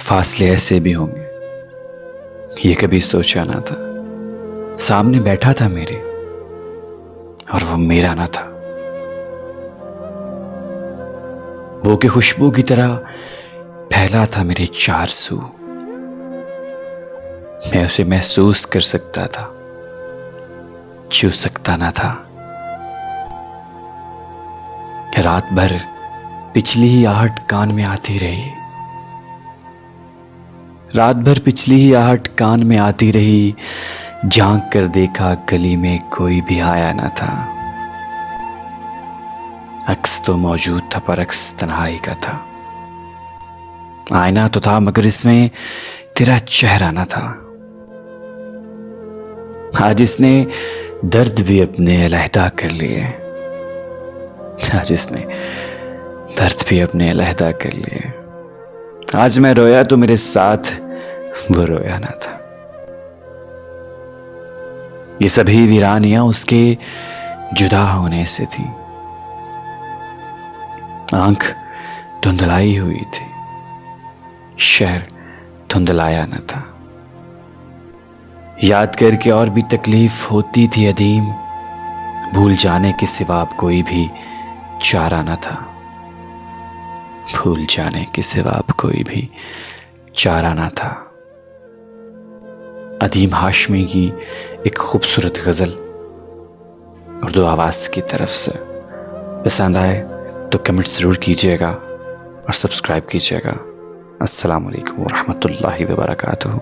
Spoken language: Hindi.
फासले ऐसे भी होंगे, ये कभी सोचा ना था। सामने बैठा था मेरे और वो मेरा ना था। वो की खुशबू की तरह फैला था मेरे चार सू। मैं उसे महसूस कर सकता था, छू सकता ना था। रात भर पिछली ही आहट कान में आती रही। रात भर पिछली ही आहट कान में आती रही। झांक कर देखा, गली में कोई भी आया न था। अक्स तो मौजूद था पर अक्स तन्हाई का था। आईना तो था मगर इसमें तेरा चेहरा न था। आज इसने दर्द भी अपने अलहदा कर लिए। आज इसने दर्द भी अपने अलहदा कर लिए। आज मैं रोया तो मेरे साथ वो रोया ना था। ये सभी वीरानियां उसके जुदा होने से थी। आंख धुंधलाई हुई थी, शहर धुंधलाया न था। याद करके और भी तकलीफ होती थी अदीम। भूल जाने के सिवा अब कोई भी चारा न था। भूल जाने के सिवा अब कोई भी चारा न था। अदीम हाशमी की एक खूबसूरत गज़ल उर्दू आवाज़ की तरफ से। पसंद आए तो कमेंट ज़रूर कीजिएगा और सब्सक्राइब कीजिएगा। अस्सलाम वालेकुम व रहमतुल्लाहि व बरकातुहू।